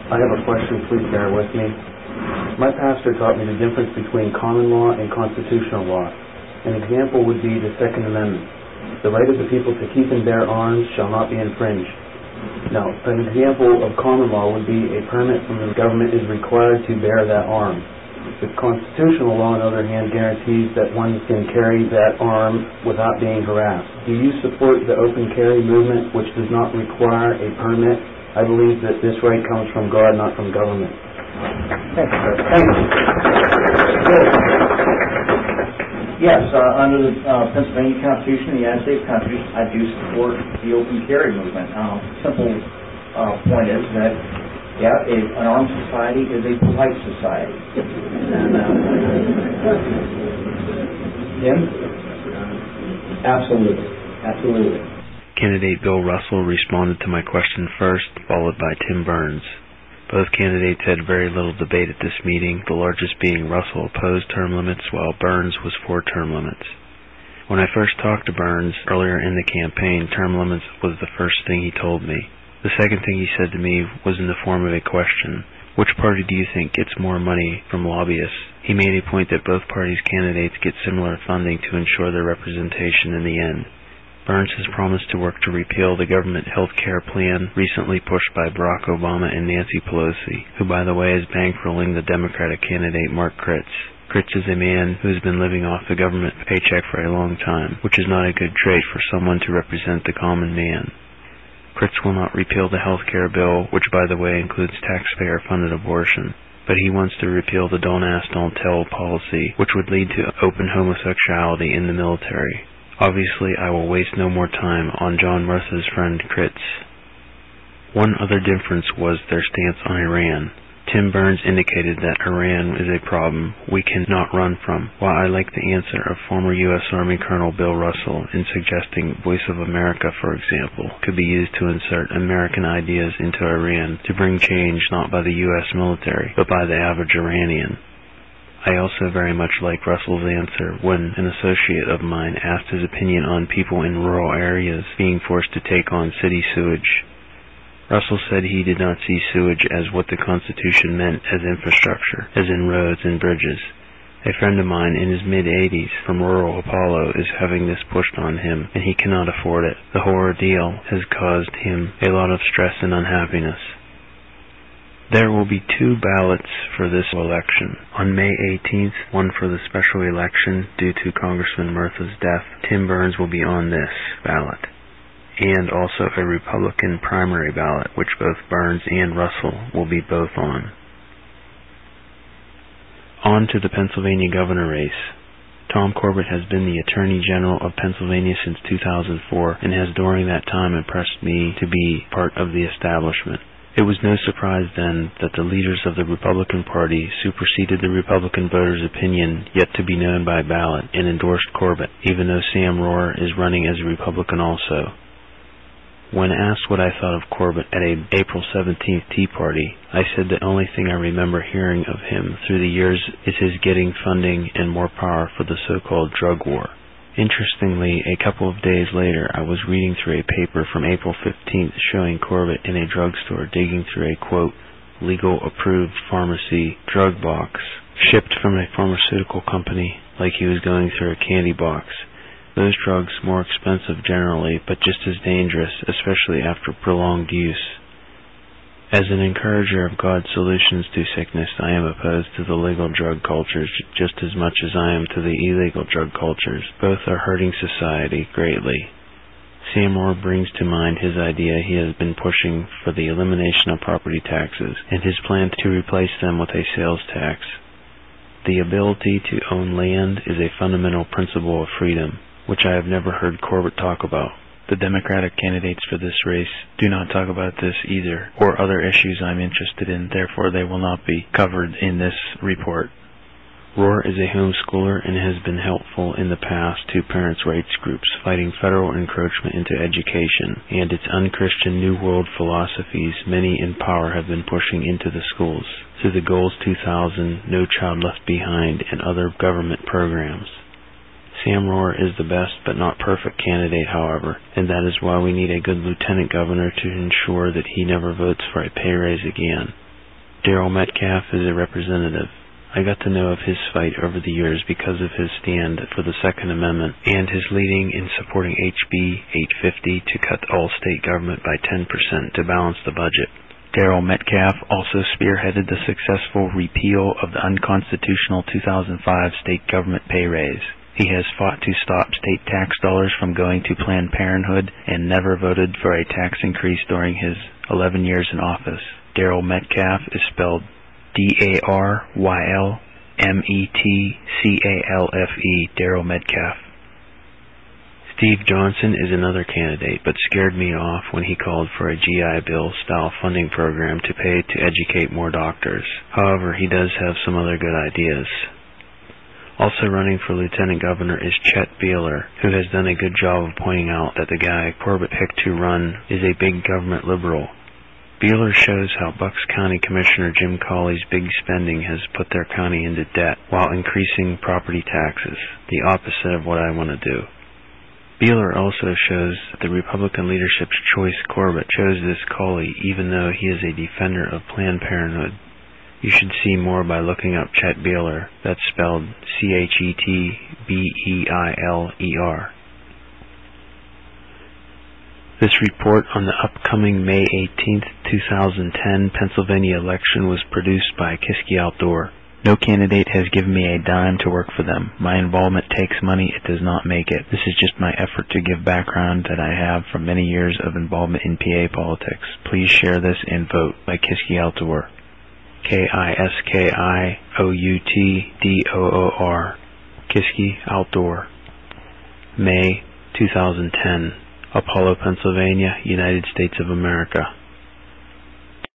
I have a question, please bear with me. My pastor taught me the difference between common law and constitutional law. An example would be the Second Amendment. The right of the people to keep and bear arms shall not be infringed. Now, an example of common law would be a permit from the government is required to bear that arm. The constitutional law, on the other hand, guarantees that one can carry that arm without being harassed. Do you support the open carry movement, which does not require a permit? I believe that this right comes from God, not from government. Thank you, sir. Thank you. Yes, under the Pennsylvania Constitution, the United States Constitution, I do support the open carry movement. Simple point is that, an armed society is a polite society. Jim? Absolutely. Candidate Bill Russell responded to my question first, followed by Tim Burns. Both candidates had very little debate at this meeting, the largest being Russell opposed term limits, while Burns was for term limits. When I first talked to Burns earlier in the campaign, term limits was the first thing he told me. The second thing he said to me was in the form of a question: which party do you think gets more money from lobbyists? He made a point that both parties' candidates get similar funding to ensure their representation in the end. Burns has promised to work to repeal the government health care plan recently pushed by Barack Obama and Nancy Pelosi, who, by the way, is bankrolling the Democratic candidate Mark Critz. Critz is a man who has been living off the government paycheck for a long time, which is not a good trait for someone to represent the common man. Critz will not repeal the health care bill, which, by the way, includes taxpayer-funded abortion, but he wants to repeal the Don't Ask, Don't Tell policy, which would lead to open homosexuality in the military. Obviously, I will waste no more time on John Murtha's friend Critz. One other difference was their stance on Iran. Tim Burns indicated that Iran is a problem we cannot run from, while I like the answer of former U.S. Army Colonel Bill Russell in suggesting Voice of America, for example, could be used to insert American ideas into Iran to bring change not by the U.S. military, but by the average Iranian. I also very much like Russell's answer when an associate of mine asked his opinion on people in rural areas being forced to take on city sewage. Russell said he did not see sewage as what the Constitution meant as infrastructure, as in roads and bridges. A friend of mine in his mid-80s from rural Apollo is having this pushed on him, and he cannot afford it. The whole ordeal has caused him a lot of stress and unhappiness. There will be 2 ballots for this election. On May 18th, one for the special election due to Congressman Murtha's death. Tim Burns will be on this ballot. And also a Republican primary ballot, which both Burns and Russell will be both on. On to the Pennsylvania governor race. Tom Corbett has been the Attorney General of Pennsylvania since 2004 and has during that time impressed me to be part of the establishment. It was no surprise then that the leaders of the Republican Party superseded the Republican voters' opinion yet to be known by ballot and endorsed Corbett, even though Sam Rohrer is running as a Republican also. When asked what I thought of Corbett at a April 17th Tea Party, I said the only thing I remember hearing of him through the years is his getting funding and more power for the so-called drug war. Interestingly, a couple of days later, I was reading through a paper from April 15th showing Corbett in a drugstore digging through a, quote, legal approved pharmacy drug box shipped from a pharmaceutical company like he was going through a candy box. Those drugs more expensive generally, but just as dangerous, especially after prolonged use. As an encourager of God's solutions to sickness, I am opposed to the legal drug cultures just as much as I am to the illegal drug cultures. Both are hurting society greatly. Sam Rohrer brings to mind his idea he has been pushing for the elimination of property taxes and his plan to replace them with a sales tax. The ability to own land is a fundamental principle of freedom, which I have never heard Corbett talk about. The Democratic candidates for this race do not talk about this either, or other issues I'm interested in, therefore they will not be covered in this report. Rohrer is a homeschooler and has been helpful in the past to parents' rights groups fighting federal encroachment into education and its unchristian New World philosophies many in power have been pushing into the schools, through the Goals 2000, No Child Left Behind, and other government programs. Sam Rohrer is the best but not perfect candidate, however, and that is why we need a good lieutenant governor to ensure that he never votes for a pay raise again. Daryl Metcalf is a representative. I got to know of his fight over the years because of his stand for the Second Amendment and his leading in supporting HB 850 to cut all state government by 10% to balance the budget. Daryl Metcalf also spearheaded the successful repeal of the unconstitutional 2005 state government pay raise. He has fought to stop state tax dollars from going to Planned Parenthood and never voted for a tax increase during his 11 years in office. Daryl Metcalf is spelled D-A-R-Y-L-M-E-T-C-A-L-F-E, Daryl Metcalf. Steve Johnson is another candidate, but scared me off when he called for a GI Bill-style funding program to pay to educate more doctors. However, he does have some other good ideas. Also running for lieutenant governor is Chet Beiler, who has done a good job of pointing out that the guy Corbett picked to run is a big government liberal. Beiler shows how Bucks County Commissioner Jim Cawley's big spending has put their county into debt while increasing property taxes, the opposite of what I want to do. Beiler also shows that the Republican leadership's choice Corbett chose this Cawley even though he is a defender of Planned Parenthood. You should see more by looking up Chet Beiler, that's spelled C-H-E-T-B-E-I-L-E-R. This report on the upcoming May 18, 2010 Pennsylvania election was produced by Kiski Outdoor. No candidate has given me a dime to work for them. My involvement takes money, it does not make it. This is just my effort to give background that I have from many years of involvement in PA politics. Please share this and vote by Kiski Outdoor. KiskiOutdoor. Kiski Outdoor. May 2010. Apollo, Pennsylvania, United States of America.